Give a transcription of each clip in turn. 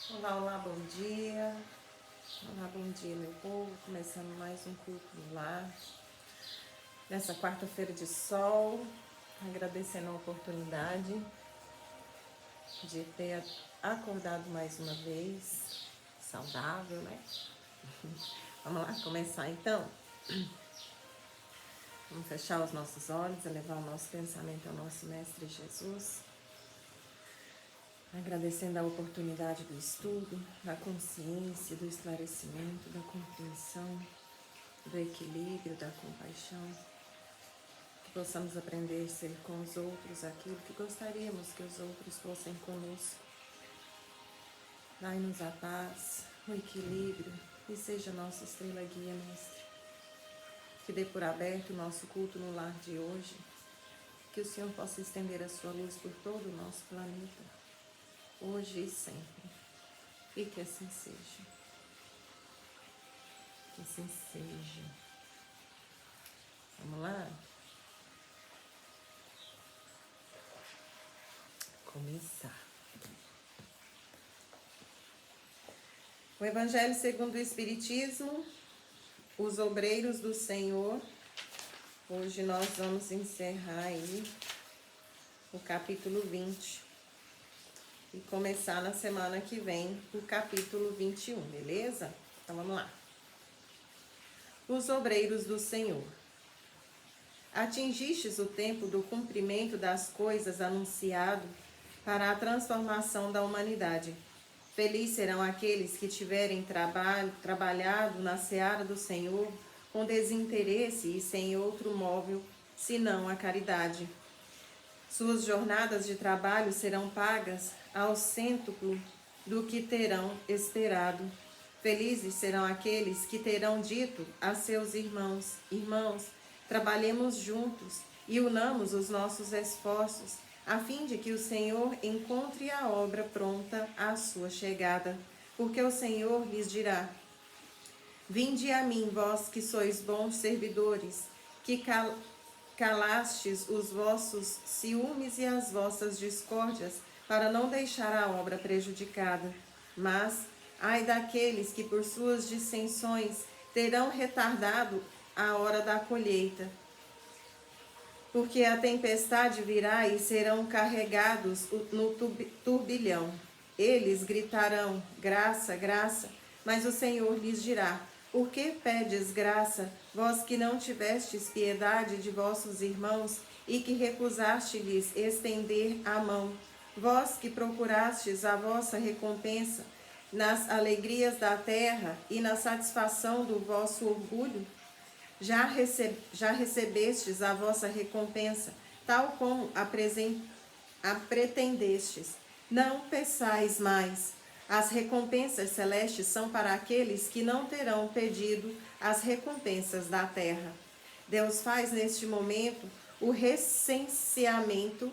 Olá, olá, bom dia. Olá, bom dia, meu povo. Começando mais um culto no lar. Nessa quarta-feira de sol, agradecendo a oportunidade de ter acordado mais uma vez, saudável, né? Vamos lá começar então? Vamos fechar os nossos olhos, elevar o nosso pensamento ao nosso Mestre Jesus. Agradecendo a oportunidade do estudo, da consciência, do esclarecimento, da compreensão, do equilíbrio, da compaixão, que possamos aprender a ser com os outros aquilo que gostaríamos que os outros fossem conosco. Dai-nos a paz, o equilíbrio e seja nossa estrela guia, Mestre. Que dê por aberto o nosso culto no lar de hoje, que o Senhor possa estender a sua luz por todo o nosso planeta, hoje e sempre, e que assim seja. Que assim seja. Vamos lá? Começar. O Evangelho segundo o Espiritismo, os obreiros do Senhor. Hoje nós vamos encerrar aí o capítulo 20 e começar na semana que vem o capítulo 21, beleza? Então vamos lá. Os obreiros do Senhor. Atingistes o tempo do cumprimento das coisas anunciado para a transformação da humanidade. Felizes serão aqueles que tiverem trabalhado na seara do Senhor com desinteresse e sem outro móvel, senão a caridade. Suas jornadas de trabalho serão pagas ao cêntuplo do que terão esperado. Felizes serão aqueles que terão dito a seus irmãos: Irmãos, trabalhemos juntos e unamos os nossos esforços, a fim de que o Senhor encontre a obra pronta à sua chegada. Porque o Senhor lhes dirá: Vinde a mim, vós que sois bons servidores, que calastes os vossos ciúmes e as vossas discórdias, para não deixar a obra prejudicada. Mas, ai daqueles que por suas dissensões terão retardado a hora da colheita. Porque a tempestade virá e serão carregados no turbilhão. Eles gritarão: graça, graça, mas o Senhor lhes dirá: por que pedes graça, vós que não tivestes piedade de vossos irmãos e que recusastes-lhes estender a mão? Vós que procurastes a vossa recompensa nas alegrias da terra e na satisfação do vosso orgulho? Já recebestes a vossa recompensa, tal como a pretendestes. Não peçais mais. As recompensas celestes são para aqueles que não terão pedido as recompensas da terra. Deus faz neste momento o recenseamento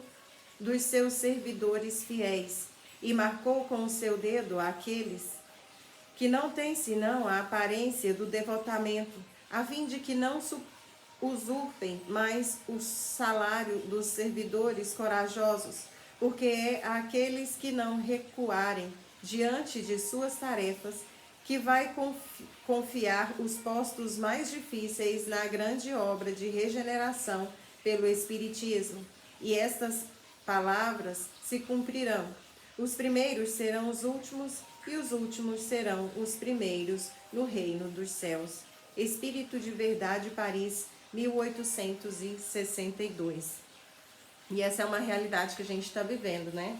dos seus servidores fiéis e marcou com o seu dedo aqueles que não têm senão a aparência do devotamento, a fim de que não usurpem mais o salário dos servidores corajosos, porque é aqueles que não recuarem diante de suas tarefas que vai confiar os postos mais difíceis na grande obra de regeneração pelo Espiritismo. E estas palavras se cumprirão. Os primeiros serão os últimos e os últimos serão os primeiros no reino dos céus. Espírito de Verdade, Paris, 1862. E essa é uma realidade que a gente está vivendo, né?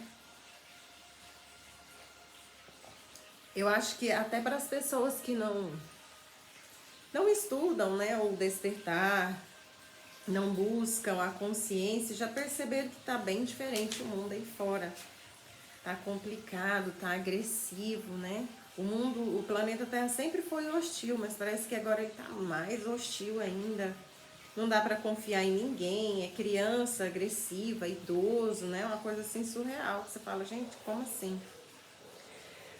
Eu acho que até para as pessoas que não estudam, né, o despertar, não buscam a consciência, já perceberam que está bem diferente o mundo aí fora. Tá complicado, tá agressivo, né? O planeta Terra sempre foi hostil, mas parece que agora ele tá mais hostil ainda. Não dá para confiar em ninguém, é criança agressiva, idoso, né? Uma coisa assim surreal, que você fala, gente, como assim?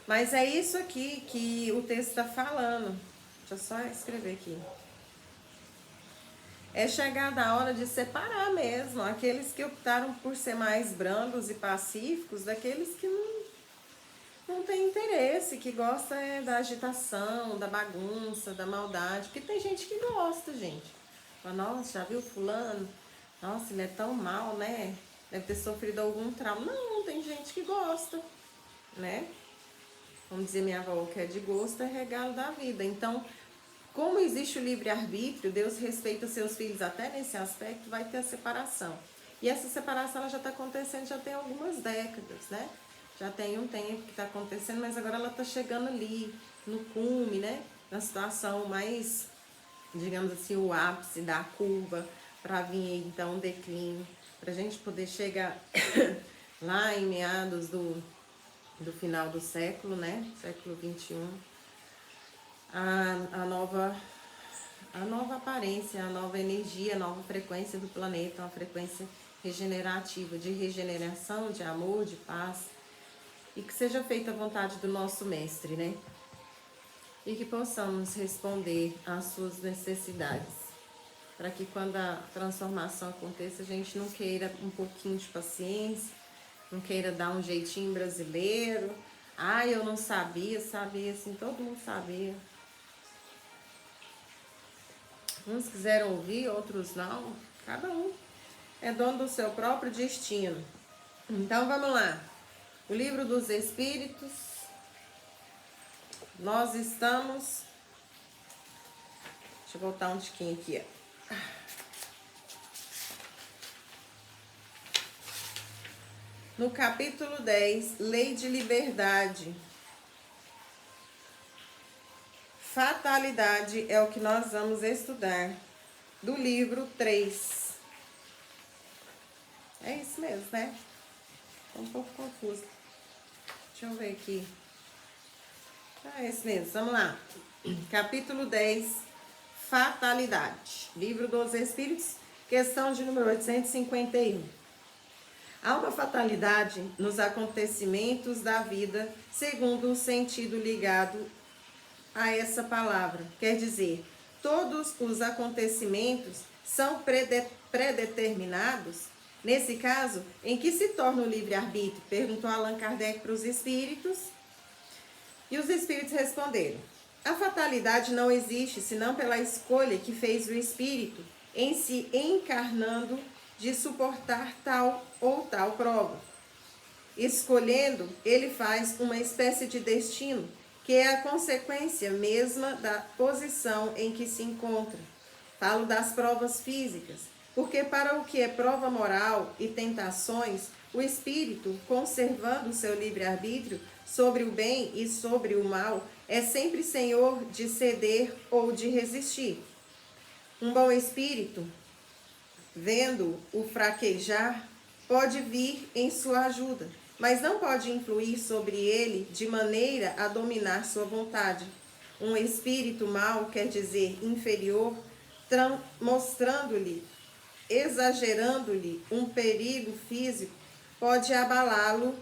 Mas é isso aqui que o texto está falando. Deixa eu só escrever aqui. É chegada a hora de separar mesmo aqueles que optaram por ser mais brandos e pacíficos daqueles que não tem interesse, que gosta da agitação, da bagunça, da maldade. Porque tem gente que gosta, gente. Fala, nossa, já viu fulano? Nossa, ele é tão mal, né? Deve ter sofrido algum trauma. Não, tem gente que gosta, né? Vamos dizer minha avó, o que é de gosto é regalo da vida. Então, como existe o livre-arbítrio, Deus respeita seus filhos até nesse aspecto, vai ter a separação. E essa separação ela já está acontecendo, já tem algumas décadas, né? Já tem um tempo que está acontecendo, mas agora ela está chegando ali, no cume, né? Na situação mais, digamos assim, o ápice da curva, para vir então um declínio, para a gente poder chegar lá em meados do final do século, né? Século 21, a nova aparência, a nova energia, a nova frequência do planeta, uma frequência regenerativa, de regeneração, de amor, de paz, e que seja feita a vontade do nosso mestre, né? E que possamos responder às suas necessidades, para que quando a transformação aconteça, a gente não queira um pouquinho de paciência, não queira dar um jeitinho brasileiro. Ah, eu não sabia, assim, todo mundo sabia. Uns quiseram ouvir, outros não. Cada um é dono do seu próprio destino. Então vamos lá. O Livro dos Espíritos. Nós estamos... Deixa eu voltar um tiquinho aqui, ó. No capítulo 10, Lei de Liberdade. Fatalidade é o que nós vamos estudar. Do livro 3. É isso mesmo, né? Tô um pouco confusa. Deixa eu ver aqui. É isso mesmo, vamos lá. Capítulo 10, Fatalidade. Livro dos Espíritos, questão de número 851. Há uma fatalidade nos acontecimentos da vida, segundo o sentido ligado a essa palavra. Quer dizer, todos os acontecimentos são predeterminados. Nesse caso, em que se torna o livre-arbítrio? Perguntou Allan Kardec para os espíritos. E os espíritos responderam: a fatalidade não existe senão pela escolha que fez o espírito em se encarnando de suportar tal ou tal prova. Escolhendo, ele faz uma espécie de destino, que é a consequência mesma da posição em que se encontra. Falo das provas físicas, porque para o que é prova moral e tentações, o espírito, conservando o seu livre-arbítrio sobre o bem e sobre o mal, é sempre senhor de ceder ou de resistir. Um bom espírito, vendo o fraquejar, pode vir em sua ajuda, mas não pode influir sobre ele de maneira a dominar sua vontade. Um espírito mau, quer dizer inferior, mostrando-lhe, exagerando-lhe um perigo físico, pode abalá-lo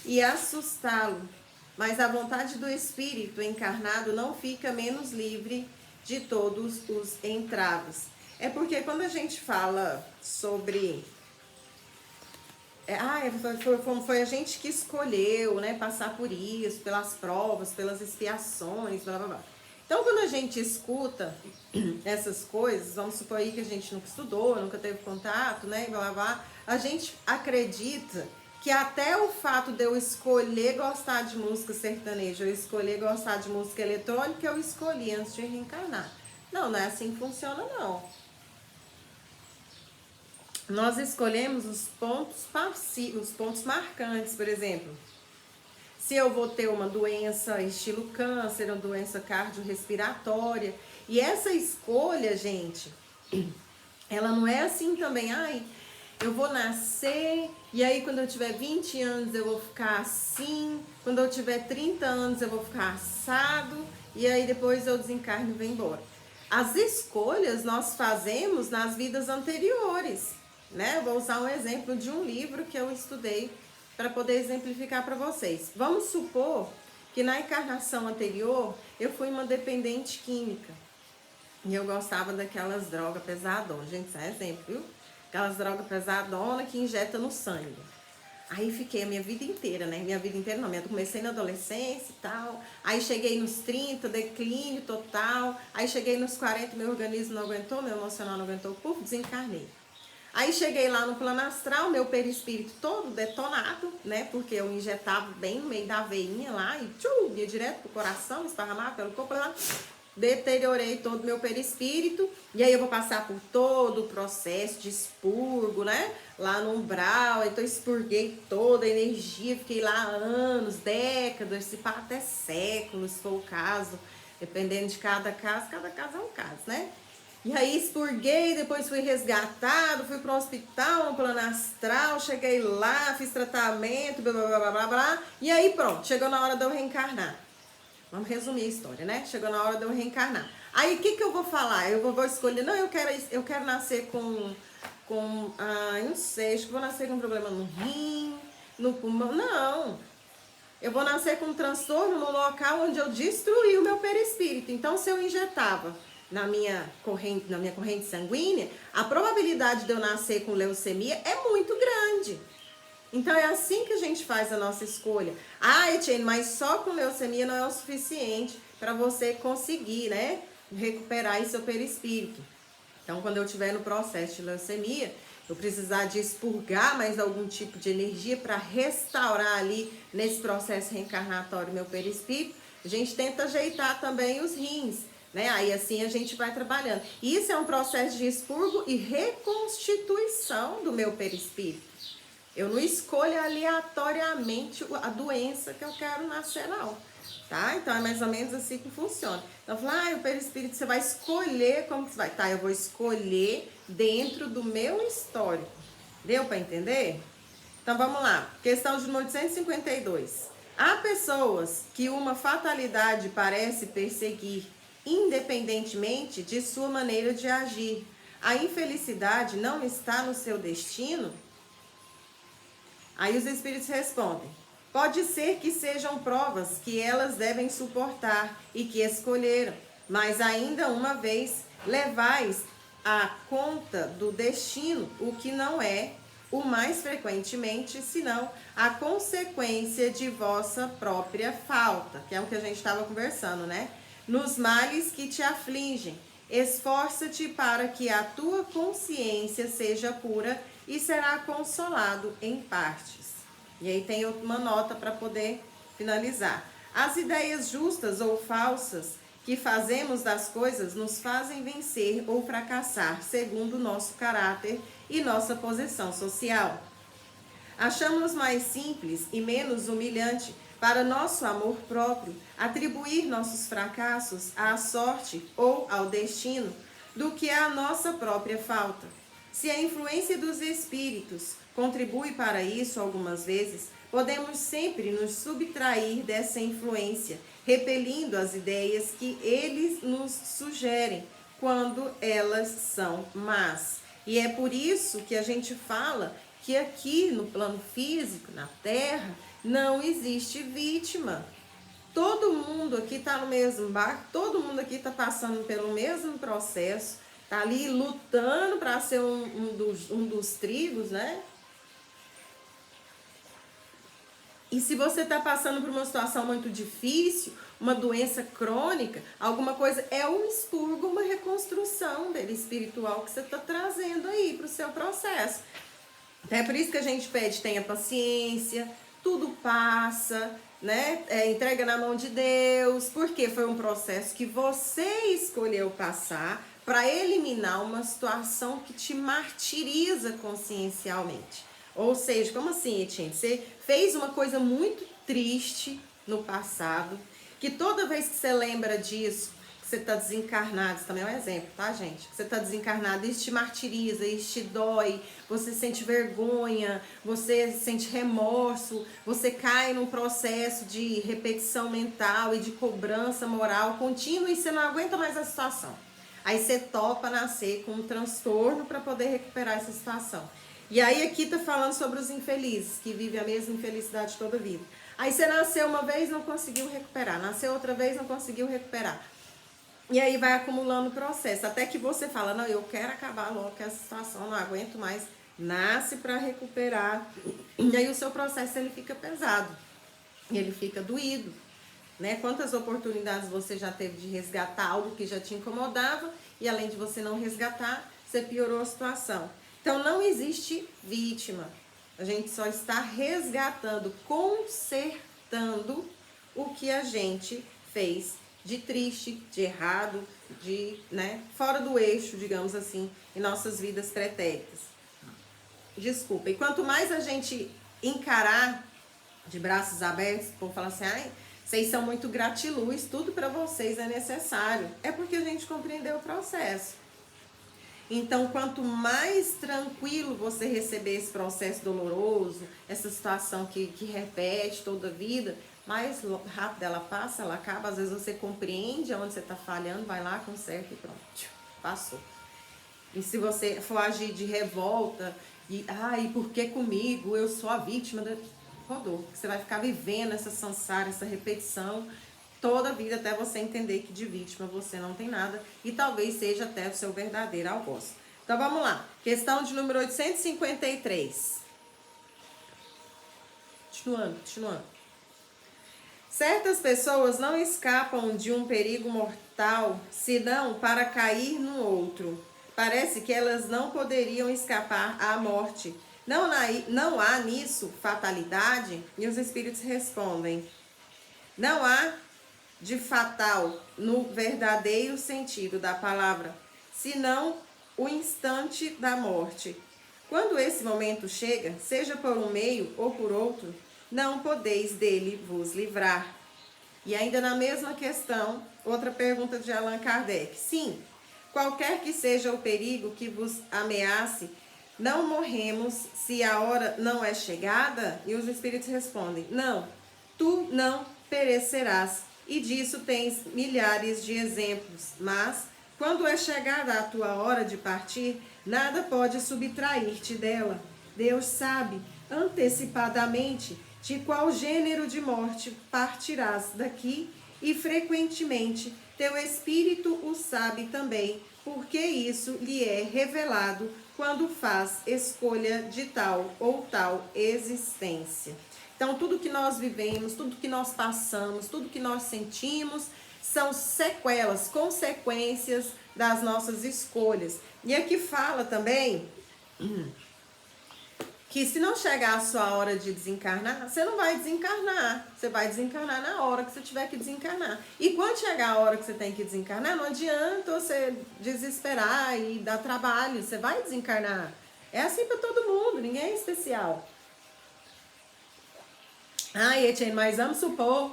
e assustá-lo, mas a vontade do espírito encarnado não fica menos livre de todos os entraves. É porque quando a gente fala sobre... foi a gente que escolheu, né, passar por isso, pelas provas, pelas expiações, blá blá blá. Então, quando a gente escuta essas coisas, vamos supor aí que a gente nunca estudou, nunca teve contato, né, blá blá blá, a gente acredita que até o fato de eu escolher gostar de música sertaneja, eu escolher gostar de música eletrônica, eu escolhi antes de reencarnar. Não, não é assim que funciona, não. Nós escolhemos os pontos passivos, os pontos marcantes, por exemplo. Se eu vou ter uma doença estilo câncer, uma doença cardiorrespiratória. E essa escolha, gente, ela não é assim também, eu vou nascer, e aí quando eu tiver 20 anos eu vou ficar assim, quando eu tiver 30 anos eu vou ficar assado, e aí depois eu desencarno e vou embora. As escolhas nós fazemos nas vidas anteriores, né? Eu vou usar um exemplo de um livro que eu estudei para poder exemplificar para vocês. Vamos supor que na encarnação anterior eu fui uma dependente química, e eu gostava daquelas drogas pesadonas, gente, isso é exemplo, viu? Aquelas drogas pesadonas que injeta no sangue. Aí fiquei a minha vida inteira, né? Minha vida inteira não, eu comecei na adolescência e tal. Aí cheguei nos 30, declínio total. Aí cheguei nos 40, meu organismo não aguentou, meu emocional não aguentou, desencarnei. Aí cheguei lá no plano astral, meu perispírito todo detonado, né? Porque eu injetava bem no meio da veinha lá e ia direto pro coração, esparramava pelo corpo lá. Deteriorei todo o meu perispírito. E aí eu vou passar por todo o processo de expurgo, né? Lá no umbral. Então eu expurguei toda a energia. Fiquei lá anos, décadas, se pá, até séculos, se for o caso. Dependendo de cada caso é um caso, né? E aí expurguei, depois fui resgatado, fui para um hospital, no plano astral, cheguei lá, fiz tratamento, blá, blá, blá, blá, blá. E aí pronto, chegou na hora de eu reencarnar. Vamos resumir a história, né? Chegou na hora de eu reencarnar. Aí o que eu vou falar? Eu vou escolher, não, eu quero nascer com eu não sei, acho que vou nascer com um problema no rim, no pulmão, não. Eu vou nascer com um transtorno no local onde eu destruí o meu perispírito. Então, se eu injetava na minha corrente sanguínea, a probabilidade de eu nascer com leucemia é muito grande. Então é assim que a gente faz a nossa escolha. Ah, Etienne, mas só com leucemia não é o suficiente para você conseguir, né, recuperar aí seu perispírito. Então, quando eu estiver no processo de leucemia, eu precisar de expurgar mais algum tipo de energia para restaurar ali nesse processo reencarnatório meu perispírito, a gente tenta ajeitar também os rins, né? Aí assim a gente vai trabalhando. Isso é um processo de expurgo e reconstituição do meu perispírito. Eu não escolho aleatoriamente a doença que eu quero nascer, não. Tá? Então é mais ou menos assim que funciona. Então, o perispírito você vai escolher como que você vai. Tá, eu vou escolher dentro do meu histórico. Deu para entender? Então vamos lá. Questão de 852. Há pessoas que uma fatalidade parece perseguir, independentemente de sua maneira de agir. A infelicidade não está no seu destino? Aí os espíritos respondem: pode ser que sejam provas que elas devem suportar e que escolheram, mas ainda uma vez levais à conta do destino o que não é, o mais frequentemente, senão a consequência de vossa própria falta, que é o que a gente estava conversando, né? Nos males que te afligem, esforça-te para que a tua consciência seja pura e será consolado em partes. E aí tem uma nota para poder finalizar. As ideias justas ou falsas que fazemos das coisas nos fazem vencer ou fracassar segundo o nosso caráter e nossa posição social. Achamos mais simples e menos humilhante para nosso amor próprio atribuir nossos fracassos à sorte ou ao destino do que à nossa própria falta. Se a influência dos espíritos contribui para isso algumas vezes, podemos sempre nos subtrair dessa influência, repelindo as ideias que eles nos sugerem quando elas são más. E é por isso que a gente fala que aqui no plano físico, na Terra, não existe vítima. Todo mundo aqui está no mesmo barco, todo mundo aqui está passando pelo mesmo processo, está ali lutando para ser um dos trigos, né? E se você está passando por uma situação muito difícil, uma doença crônica, alguma coisa, é um expurgo, uma reconstrução dele espiritual que você está trazendo aí para o seu processo. É por isso que a gente pede, tenha paciência, tudo passa, né? Entrega na mão de Deus, porque foi um processo que você escolheu passar para eliminar uma situação que te martiriza consciencialmente. Ou seja, como assim, Etienne? Você fez uma coisa muito triste no passado, que toda vez que você lembra disso, que você está desencarnado, isso também é um exemplo, tá, gente? Que você está desencarnado, isso te martiriza, isso te dói, você sente vergonha, você sente remorso, você cai num processo de repetição mental e de cobrança moral contínua e você não aguenta mais a situação. Aí você topa nascer com um transtorno para poder recuperar essa situação. E aí aqui tá falando sobre os infelizes, que vivem a mesma infelicidade toda a vida. Aí você nasceu uma vez, não conseguiu recuperar. Nasceu outra vez, não conseguiu recuperar. E aí vai acumulando o processo, até que você fala, não, eu quero acabar logo com essa situação, não aguento mais nasce para recuperar, e aí o seu processo ele fica pesado, ele fica doído, né? Quantas oportunidades você já teve de resgatar algo que já te incomodava, e além de você não resgatar, você piorou a situação. Então não existe vítima, a gente só está resgatando, consertando o que a gente fez de triste, de errado, de, né, fora do eixo, digamos assim, em nossas vidas pretéritas. Desculpa. E quanto mais a gente encarar de braços abertos, por falar assim, ai, vocês são muito gratiluz, tudo para vocês é necessário. É porque a gente compreendeu o processo. Então, quanto mais tranquilo você receber esse processo doloroso, essa situação que repete toda a vida, mais rápido ela passa, ela acaba. Às vezes você compreende onde você está falhando, vai lá, conserta e pronto, passou. E se você for agir de revolta, e por que comigo? Eu sou a vítima, rodou. Você vai ficar vivendo essa samsara, essa repetição, toda a vida até você entender que de vítima você não tem nada e talvez seja até o seu verdadeiro algoz. Então vamos lá, questão de número 853. Continuando. Certas pessoas não escapam de um perigo mortal senão para cair no outro. Parece que elas não poderiam escapar à morte. Não há nisso fatalidade? E os espíritos respondem: não há de fatal no verdadeiro sentido da palavra, senão o instante da morte. Quando esse momento chega, seja por um meio ou por outro, não podeis dele vos livrar. E ainda na mesma questão, outra pergunta de Allan Kardec. Sim, qualquer que seja o perigo que vos ameace, não morremos se a hora não é chegada? E os espíritos respondem: não, tu não perecerás. E disso tens milhares de exemplos. Mas, quando é chegada a tua hora de partir, nada pode subtrair-te dela. Deus sabe antecipadamente de qual gênero de morte partirás daqui, e frequentemente teu espírito o sabe também, porque isso lhe é revelado quando faz escolha de tal ou tal existência. Então, tudo que nós vivemos, tudo que nós passamos, tudo que nós sentimos, são sequelas, consequências das nossas escolhas. E aqui fala também que se não chegar a sua hora de desencarnar, você não vai desencarnar. Você vai desencarnar na hora que você tiver que desencarnar. E quando chegar a hora que você tem que desencarnar, não adianta você desesperar e dar trabalho. Você vai desencarnar. É assim para todo mundo, ninguém é especial. Etienne, mas vamos supor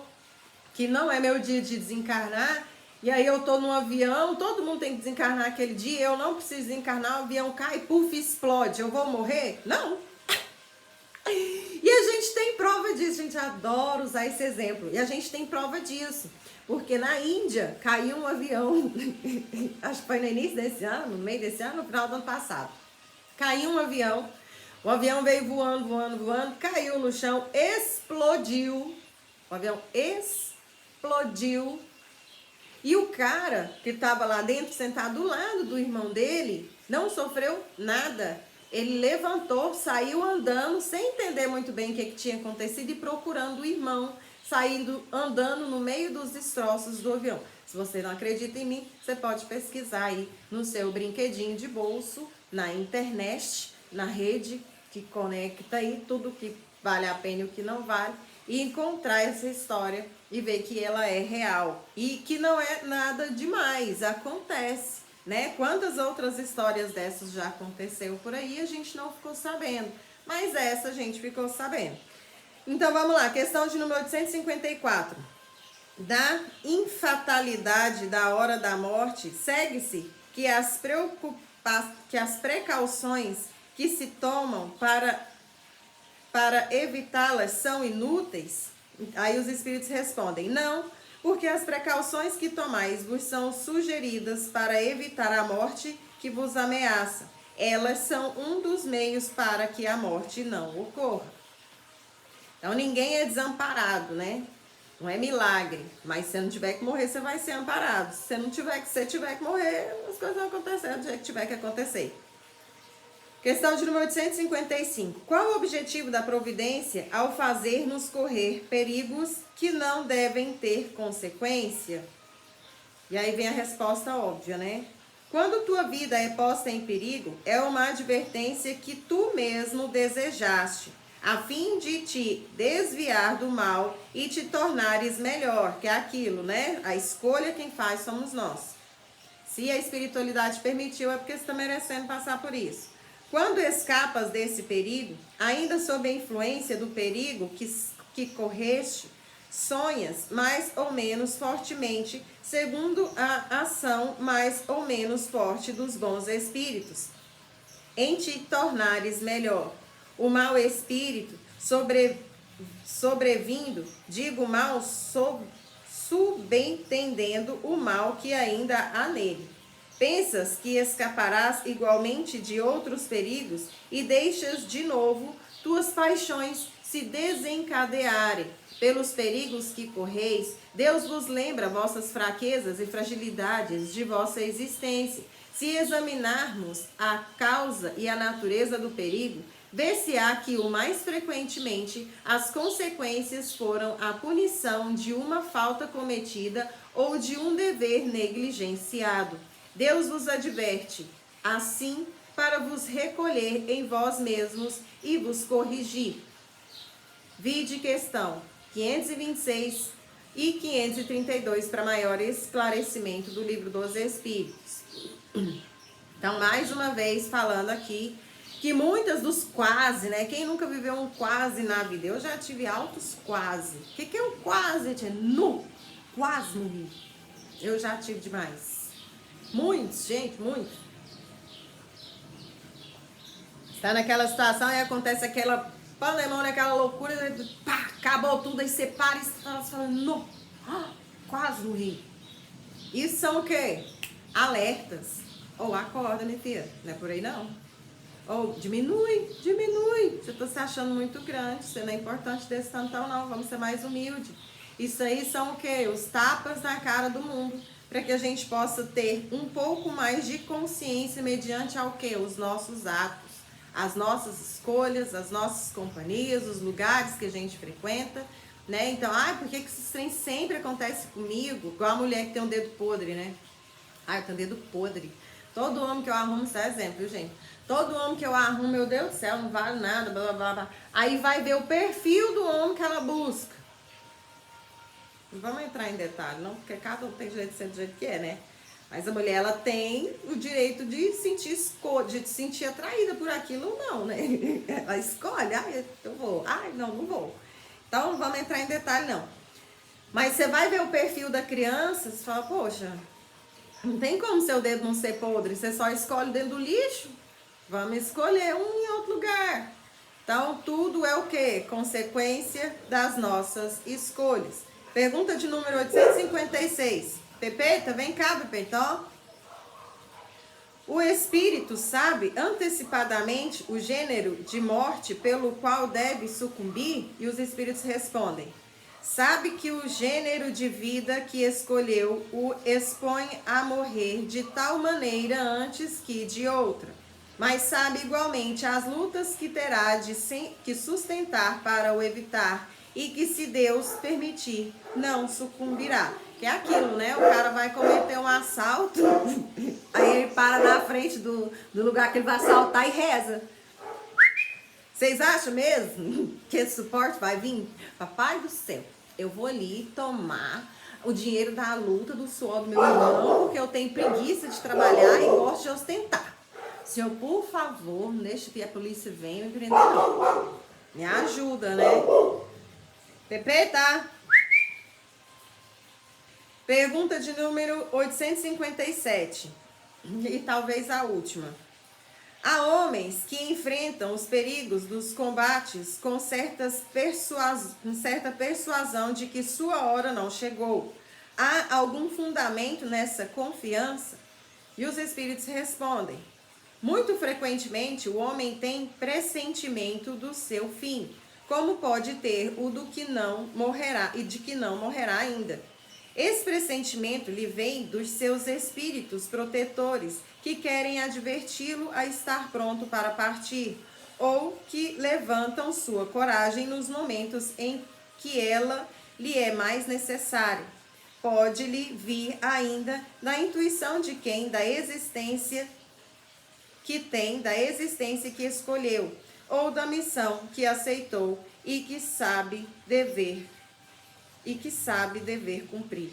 que não é meu dia de desencarnar, e aí eu tô num avião, todo mundo tem que desencarnar aquele dia, eu não preciso desencarnar, o avião cai, puf, explode, eu vou morrer? Não. E a gente tem prova disso, a gente adora usar esse exemplo, e a gente tem prova disso, porque na Índia caiu um avião, acho que foi no início desse ano, no meio desse ano, no final do ano passado, caiu um avião, o avião veio voando, caiu no chão, explodiu, o avião explodiu, e o cara que estava lá dentro, sentado do lado do irmão dele, não sofreu nada. Ele levantou, saiu andando, sem entender muito bem o que tinha acontecido, e procurando o irmão, saindo, andando no meio dos destroços do avião. Se você não acredita em mim, você pode pesquisar aí no seu brinquedinho de bolso, na internet, na rede que conecta aí tudo que vale a pena e o que não vale, e encontrar essa história e ver que ela é real e que não é nada demais, acontece, né? Quantas outras histórias dessas já aconteceu por aí, a gente não ficou sabendo, mas essa a gente ficou sabendo. Então vamos lá, questão de número 854. Da infatalidade da hora da morte, segue-se que as precauções que se tomam para evitá-las são inúteis? Aí os espíritos respondem: não, porque as precauções que tomais vos são sugeridas para evitar a morte que vos ameaça. Elas são um dos meios para que a morte não ocorra. Então ninguém é desamparado, né? Não é milagre, mas se você não tiver que morrer, você vai ser amparado. Se você tiver que morrer, as coisas vão acontecer do jeito que tiver que acontecer. Questão de número 855. Qual o objetivo da providência ao fazer-nos correr perigos que não devem ter consequência? E aí vem a resposta óbvia, né? Quando tua vida é posta em perigo, é uma advertência que tu mesmo desejaste, a fim de te desviar do mal e te tornares melhor, que é aquilo, né? A escolha quem faz somos nós. Se a espiritualidade permitiu, é porque você está merecendo passar por isso. Quando escapas desse perigo, ainda sob a influência do perigo que correste, sonhas mais ou menos fortemente, segundo a ação mais ou menos forte dos bons espíritos, em te tornares melhor. O mau espírito sobrevindo, digo mal, subentendendo o mal que ainda há nele. Pensas que escaparás igualmente de outros perigos e deixas de novo tuas paixões se desencadearem. Pelos perigos que correis, Deus vos lembra vossas fraquezas e fragilidades de vossa existência. Se examinarmos a causa e a natureza do perigo, vê-se-á que o mais frequentemente as consequências foram a punição de uma falta cometida ou de um dever negligenciado. Deus vos adverte, assim, para vos recolher em vós mesmos e vos corrigir. Vide questão 526 e 532 para maior esclarecimento do Livro dos Espíritos. Então, mais uma vez falando aqui que muitas dos quase, né? Quem nunca viveu um quase na vida? Eu já tive altos quase. O que é um quase, tia? Quase morri. Eu já tive demais. Muitos, gente, muitos. Está naquela situação e acontece aquela pandemônia, aquela loucura, pá, acabou tudo, aí você para e fala, não, quase morri. Isso são o quê? Alertas. Ou acorda, minha filha, não é por aí não. Ou diminui. Você está se achando muito grande, você não é importante desse tantão não, vamos ser mais humilde. Isso aí são o quê? Os tapas na cara do mundo, para que a gente possa ter um pouco mais de consciência mediante ao quê? Os nossos atos, as nossas escolhas, as nossas companhias, os lugares que a gente frequenta, né? Então, por que esses trem sempre acontece comigo? Igual a mulher que tem um dedo podre, né? Eu tenho um dedo podre. Todo homem que eu arrumo, isso é exemplo, viu, gente? Todo homem que eu arrumo, meu Deus do céu, não vale nada, blá, blá, blá, blá. Aí vai ver o perfil do homem que ela busca. Não vamos entrar em detalhe, não, porque cada um tem direito de ser do jeito que é, né? Mas a mulher, ela tem o direito de se sentir atraída por aquilo ou não, né? Ela escolhe, eu vou, não vou. Então, não vamos entrar em detalhe, não. Mas você vai ver o perfil da criança, você fala, poxa, não tem como seu dedo não ser podre, você só escolhe dentro do lixo. Vamos escolher um em outro lugar. Então, tudo é o quê? Consequência das nossas escolhas. Pergunta de número 856. Pepeta, vem cá, Pepeta, ó. O espírito sabe antecipadamente o gênero de morte pelo qual deve sucumbir? E os espíritos respondem: sabe que o gênero de vida que escolheu o expõe a morrer de tal maneira antes que de outra, mas sabe igualmente as lutas que terá que sustentar para o evitar e que, se Deus permitir, não sucumbirá. Que é aquilo, né? O cara vai cometer um assalto, aí ele para na frente do lugar que ele vai assaltar e reza. Vocês acham mesmo que esse suporte vai vir? Papai do céu, eu vou ali tomar o dinheiro da luta, do suor do meu irmão, porque eu tenho preguiça de trabalhar e gosto de ostentar. Senhor, por favor, não deixe que a polícia venha me prender, não. Me ajuda, né? Pepe, tá? Pergunta de número 857. E talvez a última. Há homens que enfrentam os perigos dos combates com certa persuasão de que sua hora não chegou. Há algum fundamento nessa confiança? E os espíritos respondem: muito frequentemente o homem tem pressentimento do seu fim, como pode ter o do que não morrerá e de que não morrerá ainda. Esse pressentimento lhe vem dos seus espíritos protetores, que querem adverti-lo a estar pronto para partir, ou que levantam sua coragem nos momentos em que ela lhe é mais necessária. Pode-lhe vir ainda da intuição de quem da existência que escolheu, ou da missão que aceitou e que sabe dever cumprir.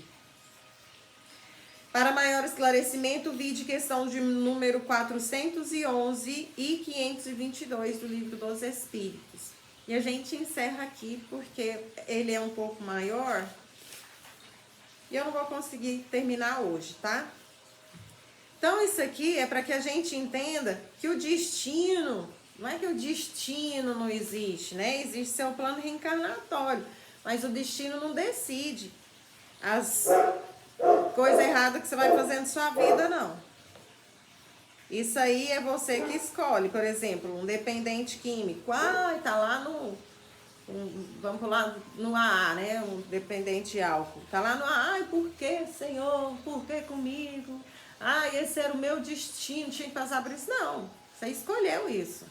Para maior esclarecimento, vide questão de número 411 e 522 do Livro dos Espíritos. E a gente encerra aqui porque ele é um pouco maior e eu não vou conseguir terminar hoje, tá? Então, isso aqui é para que a gente entenda que o destino, não é que o destino não existe, né? Existe seu plano reencarnatório, mas o destino não decide as coisas erradas que você vai fazer na sua vida, não. Isso aí é você que escolhe. Por exemplo, um dependente químico. Tá lá vamos lá no AA, né? Um dependente de álcool. Tá lá no AA. Ai, por que, Senhor? Por que comigo? Esse era o meu destino, tinha que passar por isso. Não, você escolheu isso.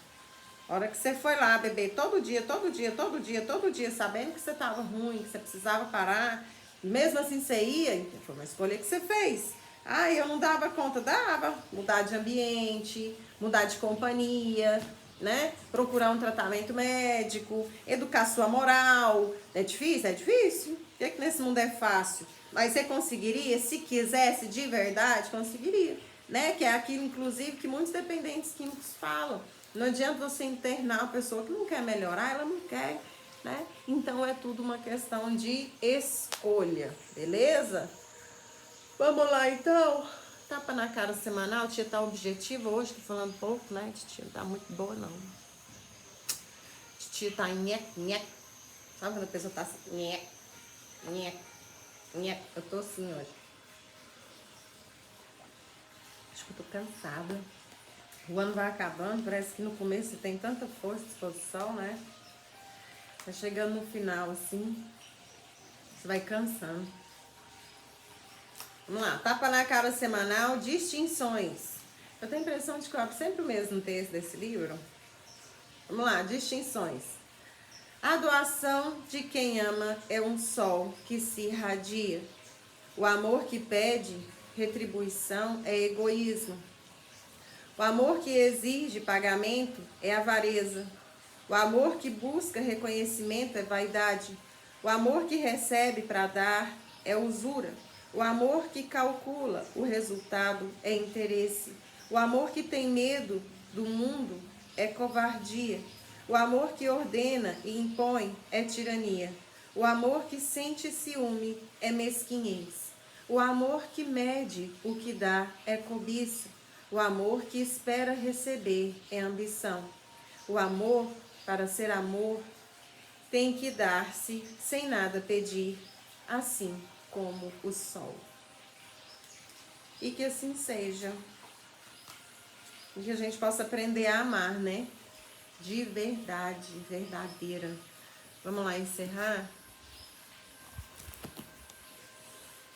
A hora que você foi lá beber todo dia, sabendo que você estava ruim, que você precisava parar, mesmo assim você ia, foi uma escolha que você fez. Eu não dava conta, dava. Mudar de ambiente, mudar de companhia, né? Procurar um tratamento médico, educar sua moral. É difícil? É difícil. O que nesse mundo é fácil? Mas você conseguiria, se quisesse de verdade, conseguiria, né? Que é aquilo, inclusive, que muitos dependentes químicos falam. Não adianta você internar uma pessoa que não quer melhorar, ela não quer, né? Então, é tudo uma questão de escolha, beleza? Vamos lá, então. Tapa na cara semanal, tia tá objetiva hoje, tô falando pouco, né? Tia não tá muito boa, não. Tia tá nhec. Sabe quando a pessoa tá assim, nhec. Eu tô assim hoje. Acho que eu tô cansada. O ano vai acabando, parece que no começo você tem tanta força, disposição, né? Tá chegando no final, assim, você vai cansando. Vamos lá, tapa na cara semanal, distinções. Eu tenho a impressão de que eu abro sempre o mesmo texto desse livro. Vamos lá, distinções. A doação de quem ama é um sol que se irradia. O amor que pede retribuição é egoísmo. O amor que exige pagamento é avareza. O amor que busca reconhecimento é vaidade. O amor que recebe para dar é usura. O amor que calcula o resultado é interesse. O amor que tem medo do mundo é covardia. O amor que ordena e impõe é tirania. O amor que sente ciúme é mesquinhez. O amor que mede o que dá é cobiça. O amor que espera receber é ambição. O amor, para ser amor, tem que dar-se sem nada pedir, assim como o sol. E que assim seja. E que a gente possa aprender a amar, né? De verdade, verdadeira. Vamos lá encerrar?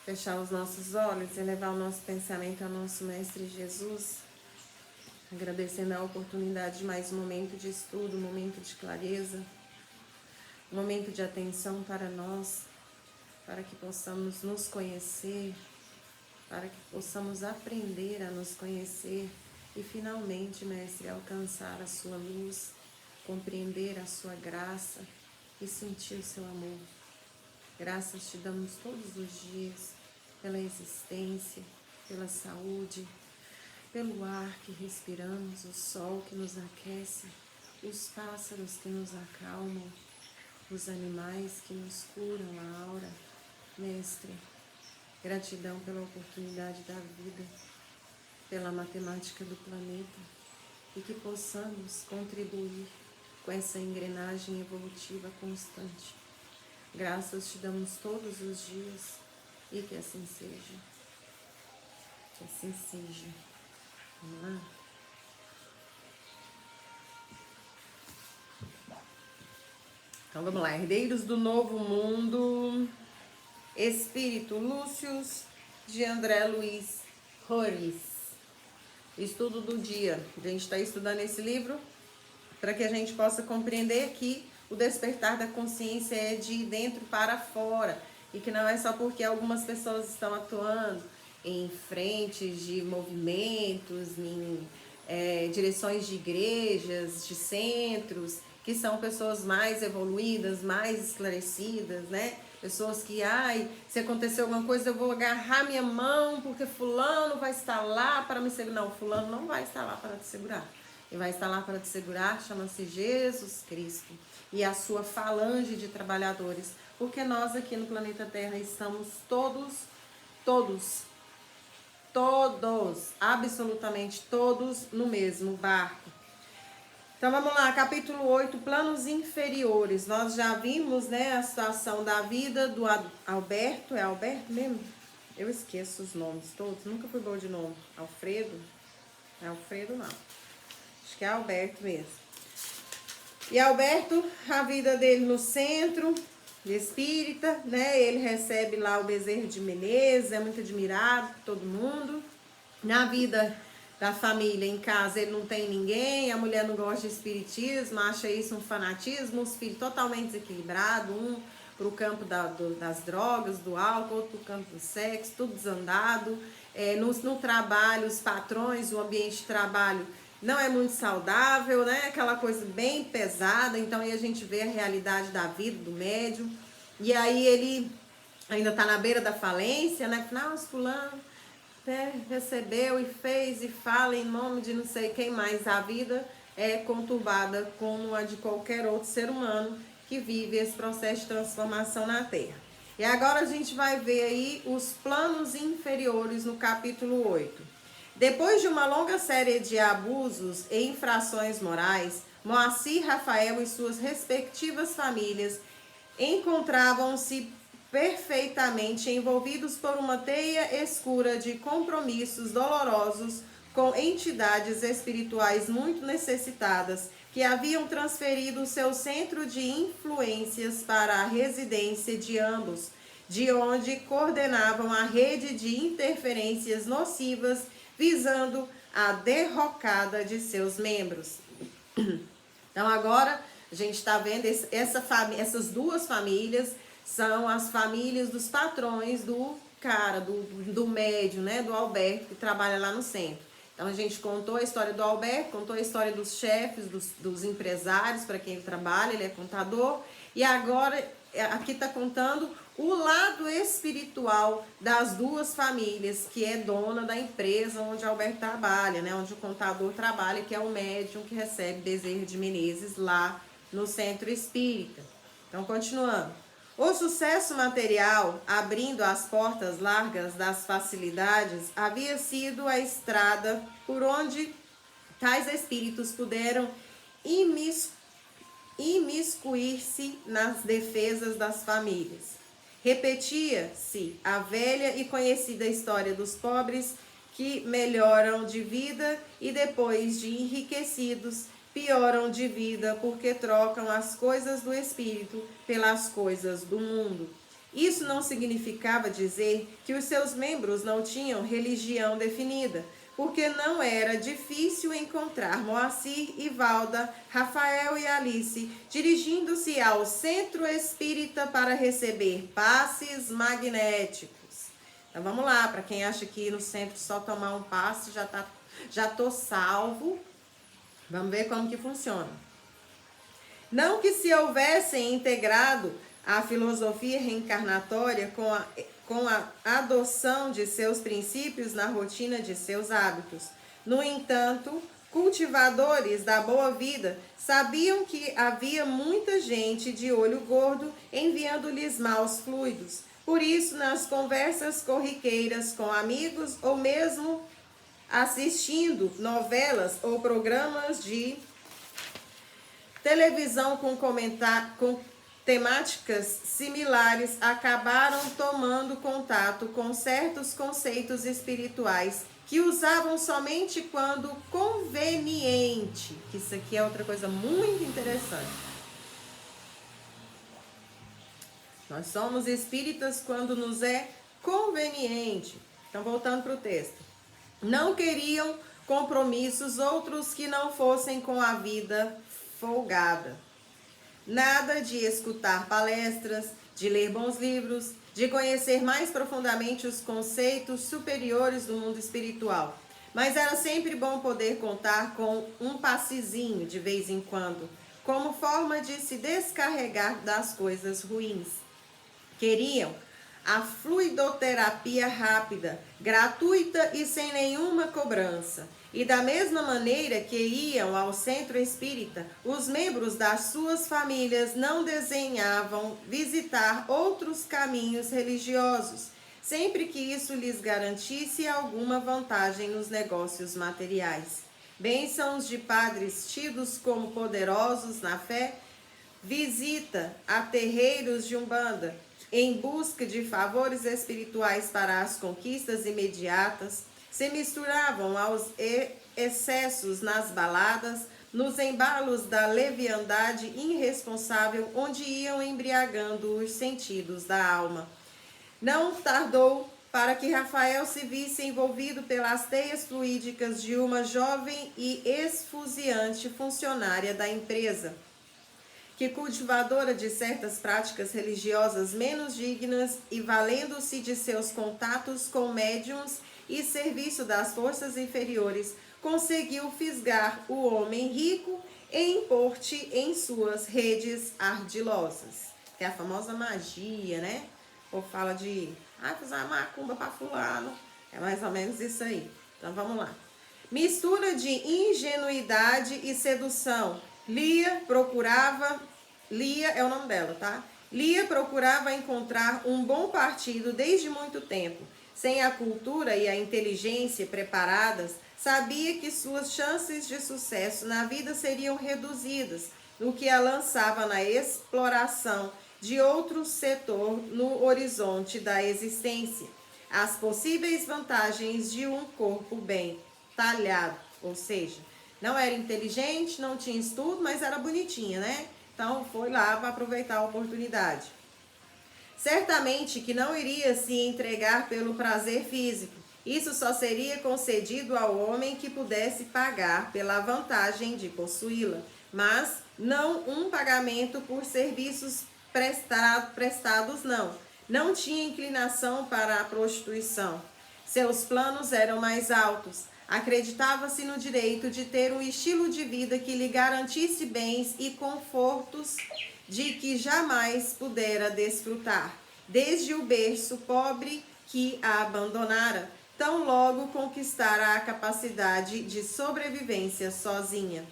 Fechar os nossos olhos e levar o nosso pensamento ao nosso Mestre Jesus. Agradecendo a oportunidade de mais um momento de estudo, um momento de clareza, um momento de atenção para nós, para que possamos nos conhecer, para que possamos aprender a nos conhecer e finalmente, Mestre, alcançar a sua luz, compreender a sua graça e sentir o seu amor. Graças te damos todos os dias pela existência, pela saúde, pelo ar que respiramos, o sol que nos aquece, os pássaros que nos acalmam, os animais que nos curam a aura. Mestre, gratidão pela oportunidade da vida, pela matemática do planeta e que possamos contribuir com essa engrenagem evolutiva constante. Graças te damos todos os dias e que assim seja. Que assim seja. Vamos lá? Então vamos lá, herdeiros do novo mundo, Espírito Lúcius, de André Luiz Roriz. Estudo do dia. A gente está estudando esse livro para que a gente possa compreender que o despertar da consciência é de dentro para fora e que não é só porque algumas pessoas estão atuando em frentes de movimentos, em direções de igrejas, de centros, que são pessoas mais evoluídas, mais esclarecidas, né? Pessoas que, se acontecer alguma coisa eu vou agarrar minha mão porque fulano vai estar lá para me segurar. Não, fulano não vai estar lá para te segurar. Ele vai estar lá para te segurar, chama-se Jesus Cristo e a sua falange de trabalhadores. Porque nós aqui no planeta Terra estamos todos, absolutamente todos no mesmo barco. Então vamos lá, capítulo 8, planos inferiores. Nós já vimos, né, a situação da vida do Alberto. É Alberto mesmo? Eu esqueço os nomes todos, nunca fui boa de nome. Alfredo? É Alfredo não. Acho que é Alberto mesmo. E Alberto, a vida dele no centro espírita, né? Ele recebe lá o Bezerra de Menezes, é muito admirado por todo mundo. Na vida da família, em casa, ele não tem ninguém, a mulher não gosta de espiritismo, acha isso um fanatismo, os filhos totalmente desequilibrados, um para o campo das drogas, do álcool, outro para o campo do sexo, tudo desandado. No trabalho, os patrões, o ambiente de trabalho não é muito saudável, né? Aquela coisa bem pesada. Então aí a gente vê a realidade da vida do médium. E aí ele ainda está na beira da falência, né? Não, fulano recebeu e fez e fala em nome de não sei quem mais. A vida é conturbada como a de qualquer outro ser humano que vive esse processo de transformação na Terra. E agora a gente vai ver aí os planos inferiores no capítulo 8. Depois de uma longa série de abusos e infrações morais, Moacir, Rafael e suas respectivas famílias encontravam-se perfeitamente envolvidos por uma teia escura de compromissos dolorosos com entidades espirituais muito necessitadas que haviam transferido seu centro de influências para a residência de ambos, de onde coordenavam a rede de interferências nocivas visando a derrocada de seus membros. Então agora a gente está vendo essas duas famílias são as famílias dos patrões do cara, do médium, né, do Alberto, que trabalha lá no centro. Então a gente contou a história do Alberto, contou a história dos chefes, dos empresários para quem ele trabalha, ele é contador, e agora aqui está contando o lado espiritual das duas famílias, que é dona da empresa onde Alberto trabalha, né, onde o contador trabalha, que é o médium que recebe Bezerra de Menezes lá no centro espírita. Então, continuando. O sucesso material, abrindo as portas largas das facilidades, havia sido a estrada por onde tais espíritos puderam imiscuir-se nas defesas das famílias. Repetia-se a velha e conhecida história dos pobres que melhoram de vida e depois de enriquecidos pioram de vida porque trocam as coisas do espírito pelas coisas do mundo. Isso não significava dizer que os seus membros não tinham religião definida, porque não era difícil encontrar Moacir, Ivalda, Rafael e Alice dirigindo-se ao centro espírita para receber passes magnéticos. Então vamos lá, para quem acha que ir no centro só tomar um passe já tô salvo. Vamos ver como que funciona. Não que se houvessem integrado a filosofia reencarnatória com a adoção de seus princípios na rotina de seus hábitos. No entanto, cultivadores da boa vida sabiam que havia muita gente de olho gordo enviando-lhes maus fluidos. Por isso, nas conversas corriqueiras com amigos ou mesmo assistindo novelas ou programas de televisão com temáticas similares, acabaram tomando contato com certos conceitos espirituais que usavam somente quando conveniente. Isso aqui é outra coisa muito interessante. Nós somos espíritas quando nos é conveniente. Então, voltando para o texto. Não queriam compromissos outros que não fossem com a vida folgada. Nada de escutar palestras, de ler bons livros, de conhecer mais profundamente os conceitos superiores do mundo espiritual. Mas era sempre bom poder contar com um passezinho de vez em quando, como forma de se descarregar das coisas ruins. Queriam a fluidoterapia rápida, gratuita e sem nenhuma cobrança. E da mesma maneira que iam ao centro espírita, os membros das suas famílias não desenhavam visitar outros caminhos religiosos, sempre que isso lhes garantisse alguma vantagem nos negócios materiais. Bênçãos de padres tidos como poderosos na fé, visita a terreiros de Umbanda, em busca de favores espirituais para as conquistas imediatas, se misturavam aos excessos nas baladas, nos embalos da leviandade irresponsável, onde iam embriagando os sentidos da alma. Não tardou para que Rafael se visse envolvido pelas teias fluídicas de uma jovem e esfuziante funcionária da empresa, que, cultivadora de certas práticas religiosas menos dignas e valendo-se de seus contatos com médiuns e serviço das forças inferiores, conseguiu fisgar o homem rico e impor-te em suas redes ardilosas. Que é a famosa magia, né? Ou fala de, fiz uma macumba para fulano. É mais ou menos isso aí. Então vamos lá. Mistura de ingenuidade e sedução. Lia é o nome dela, tá? Lia procurava encontrar um bom partido desde muito tempo. Sem a cultura e a inteligência preparadas, sabia que suas chances de sucesso na vida seriam reduzidas, o que a lançava na exploração de outro setor no horizonte da existência. As possíveis vantagens de um corpo bem talhado, ou seja, não era inteligente, não tinha estudo, mas era bonitinha, né? Então foi lá para aproveitar a oportunidade. Certamente que não iria se entregar pelo prazer físico. Isso só seria concedido ao homem que pudesse pagar pela vantagem de possuí-la, mas não um pagamento por serviços prestados, não. Não tinha inclinação para a prostituição. Seus planos eram mais altos. Acreditava-se no direito de ter um estilo de vida que lhe garantisse bens e confortos de que jamais pudera desfrutar, desde o berço pobre que a abandonara, tão logo conquistara a capacidade de sobrevivência sozinha.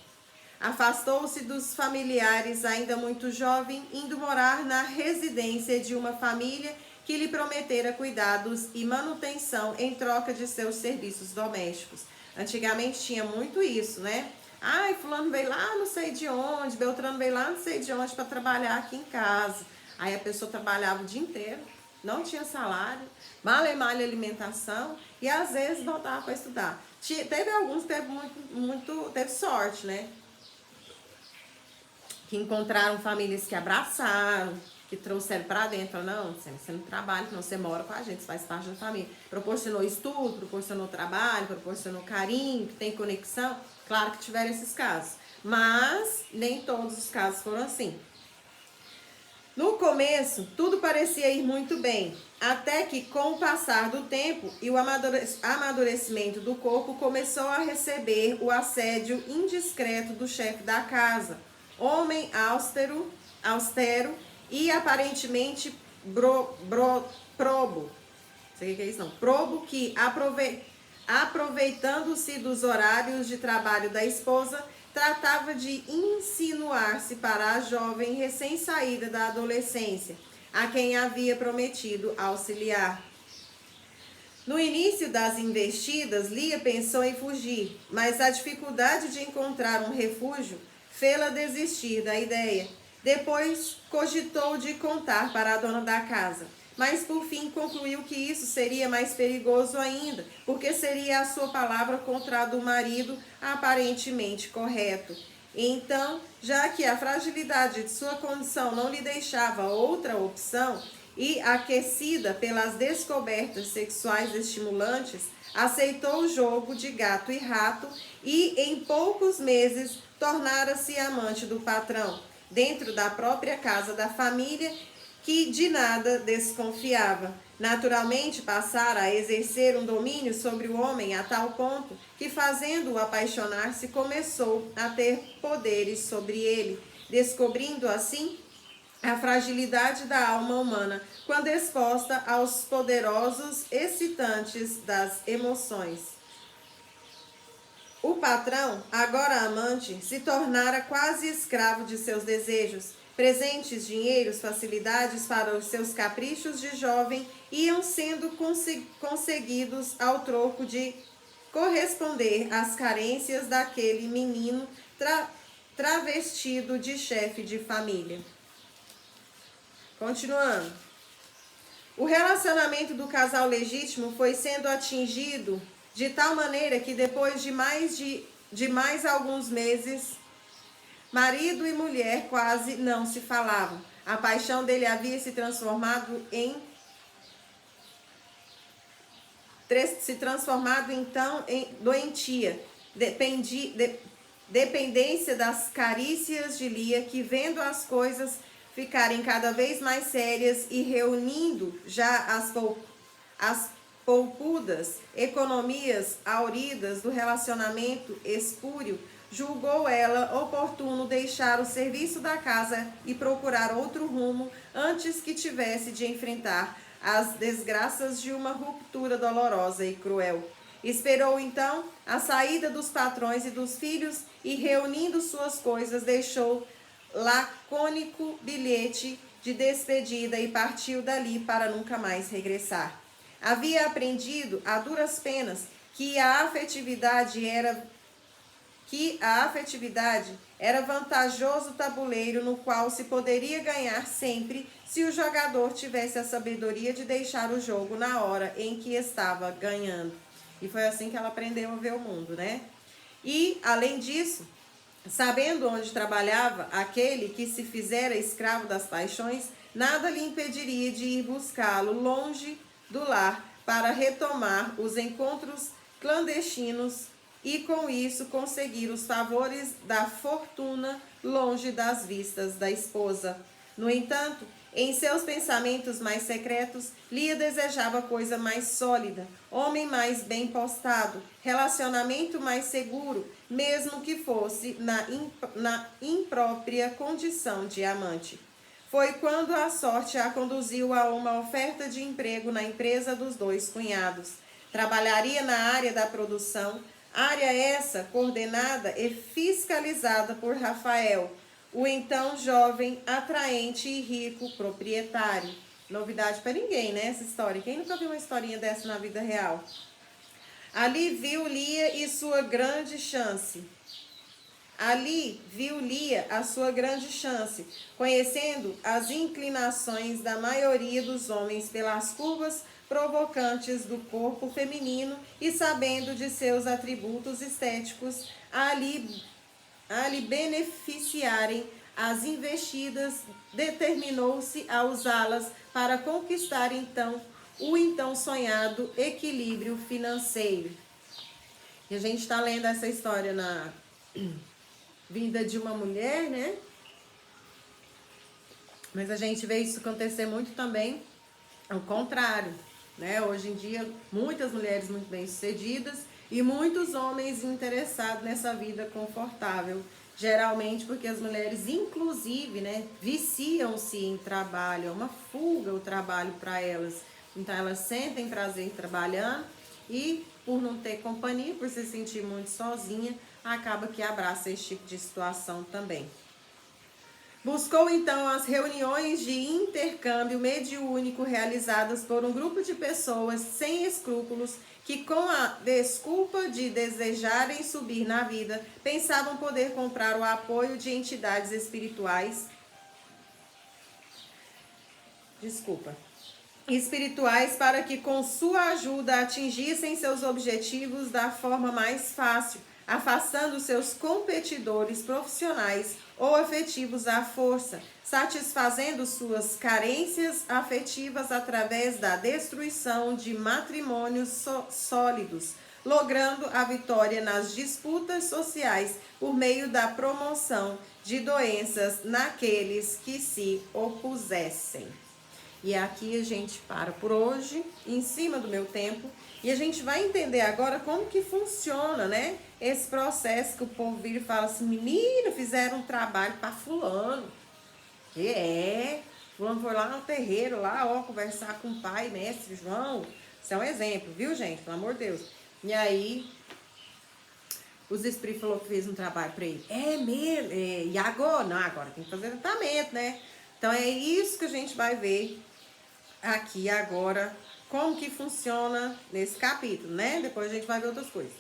Afastou-se dos familiares ainda muito jovem, indo morar na residência de uma família que lhe prometera cuidados e manutenção em troca de seus serviços domésticos. Antigamente tinha muito isso, né? Ai, fulano veio lá não sei de onde, Beltrano veio lá não sei de onde para trabalhar aqui em casa. Aí a pessoa trabalhava o dia inteiro, não tinha salário, mal e mal alimentação e às vezes voltava para estudar. Teve alguns que teve sorte, né? Que encontraram famílias que abraçaram, que trouxeram para dentro. Não, você não trabalha, não, você mora com a gente, você faz parte da família. Proporcionou estudo, proporcionou trabalho, proporcionou carinho, que tem conexão. Claro que tiveram esses casos, mas nem todos os casos foram assim. No começo, tudo parecia ir muito bem, até que com o passar do tempo e o amadurecimento do corpo, começou a receber o assédio indiscreto do chefe da casa, homem austero e aparentemente probo. Não sei o que é isso, não. Probo que, aproveitando-se dos horários de trabalho da esposa, tratava de insinuar-se para a jovem recém-saída da adolescência, a quem havia prometido auxiliar. No início das investidas, Lia pensou em fugir, mas a dificuldade de encontrar um refúgio fê-la desistir da ideia. Depois cogitou de contar para a dona da casa, mas por fim concluiu que isso seria mais perigoso ainda, porque seria a sua palavra contra a do marido aparentemente correto. Então, já que a fragilidade de sua condição não lhe deixava outra opção, e aquecida pelas descobertas sexuais estimulantes, aceitou o jogo de gato e rato e, em poucos meses, tornara-se amante do patrão, dentro da própria casa da família, que de nada desconfiava. Naturalmente, passara a exercer um domínio sobre o homem a tal ponto que, fazendo-o apaixonar-se, começou a ter poderes sobre ele, descobrindo assim a fragilidade da alma humana quando exposta aos poderosos excitantes das emoções. O patrão, agora amante, se tornara quase escravo de seus desejos. Presentes, dinheiros, facilidades para os seus caprichos de jovem iam sendo conseguidos ao troco de corresponder às carências daquele menino travestido de chefe de família. Continuando. O relacionamento do casal legítimo foi sendo atingido de tal maneira que depois de mais alguns meses, marido e mulher quase não se falavam. A paixão dele havia se transformado então em doentia, dependência das carícias de Lia, que, vendo as coisas ficarem cada vez mais sérias e reunindo já as poupudas economias auridas do relacionamento espúrio, julgou ela oportuno deixar o serviço da casa e procurar outro rumo antes que tivesse de enfrentar as desgraças de uma ruptura dolorosa e cruel. Esperou então a saída dos patrões e dos filhos e, reunindo suas coisas, deixou lacônico bilhete de despedida e partiu dali para nunca mais regressar. Havia aprendido a duras penas que a afetividade era vantajoso tabuleiro no qual se poderia ganhar sempre se o jogador tivesse a sabedoria de deixar o jogo na hora em que estava ganhando. E foi assim que ela aprendeu a ver o mundo, né? E, além disso, sabendo onde trabalhava aquele que se fizera escravo das paixões, nada lhe impediria de ir buscá-lo longe do lar para retomar os encontros clandestinos e, com isso, conseguir os favores da fortuna longe das vistas da esposa. No entanto, em seus pensamentos mais secretos, Lia desejava coisa mais sólida, homem mais bem postado, relacionamento mais seguro, mesmo que fosse na imprópria condição de amante. Foi quando a sorte a conduziu a uma oferta de emprego na empresa dos dois cunhados. Trabalharia na área da produção, área essa coordenada e fiscalizada por Rafael, o então jovem, atraente e rico proprietário. Novidade para ninguém, né, essa história? Quem nunca viu uma historinha dessa na vida real? Ali viu Lia a sua grande chance, conhecendo as inclinações da maioria dos homens pelas curvas provocantes do corpo feminino e sabendo de seus atributos estéticos a lhe beneficiarem as investidas, determinou-se a usá-las para conquistar o então sonhado equilíbrio financeiro. E a gente está lendo essa história na vida de uma mulher, né? Mas a gente vê isso acontecer muito também ao contrário, né? Hoje em dia, muitas mulheres muito bem-sucedidas e muitos homens interessados nessa vida confortável. Geralmente porque as mulheres, inclusive, né, viciam-se em trabalho, é uma fuga o trabalho para elas. Então elas sentem prazer trabalhando e, por não ter companhia, por se sentir muito sozinha, acaba que abraça esse tipo de situação também. Buscou então as reuniões de intercâmbio mediúnico realizadas por um grupo de pessoas sem escrúpulos que, com a desculpa de desejarem subir na vida, pensavam poder comprar o apoio de entidades espirituais para que, com sua ajuda, atingissem seus objetivos da forma mais fácil, afastando seus competidores profissionais ou afetivos à força, satisfazendo suas carências afetivas através da destruição de matrimônios sólidos, logrando a vitória nas disputas sociais por meio da promoção de doenças naqueles que se opusessem. E aqui a gente para por hoje, em cima do meu tempo, e a gente vai entender agora como que funciona, né? Esse processo que o povo vira e fala assim, menina, fizeram um trabalho para fulano. Fulano foi lá no terreiro, lá, ó, conversar com o pai, mestre João. Isso é um exemplo, viu, gente? Pelo amor de Deus. E aí, os espíritos falaram que fez um trabalho para ele. É mesmo? E agora? Não, agora tem que fazer tratamento, né? Então é isso que a gente vai ver aqui agora, como que funciona nesse capítulo, né? Depois a gente vai ver outras coisas.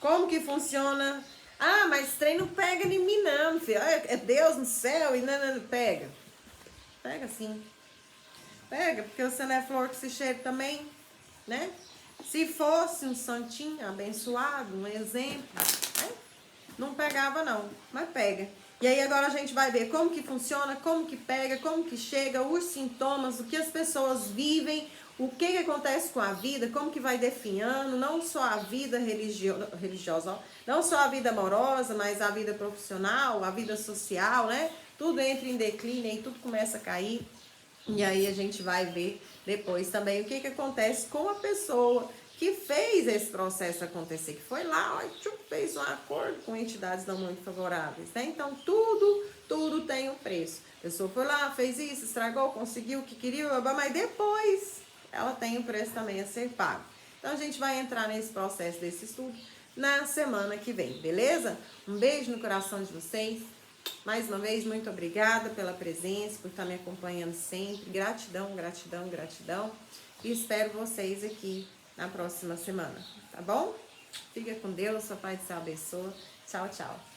Como que funciona? Ah, mas trem não pega em mim não, filho. É Deus no céu e não pega. Pega sim. Pega, porque você não é flor que se cheira também, né? Se fosse um santinho abençoado, um exemplo, né? Não pegava não, mas pega. E aí agora a gente vai ver como que funciona, como que pega, como que chega, os sintomas, o que as pessoas vivem, o que acontece com a vida, como que vai definhando, não só a vida religiosa, ó, não só a vida amorosa, mas a vida profissional, a vida social, né? Tudo entra em declínio e tudo começa a cair. E aí a gente vai ver depois também o que acontece com a pessoa que fez esse processo acontecer, que foi lá, ó, fez um acordo com entidades não muito favoráveis, né? Então tudo tem um preço. A pessoa foi lá, fez isso, estragou, conseguiu o que queria, mas depois ela tem um preço também a ser pago. Então a gente vai entrar nesse processo desse estudo na semana que vem, beleza? Um beijo no coração de vocês. Mais uma vez, muito obrigada pela presença, por estar me acompanhando sempre. Gratidão, gratidão, gratidão. E espero vocês aqui na próxima semana, tá bom? Fica com Deus, sua Pai do Céu abençoa. Tchau, tchau.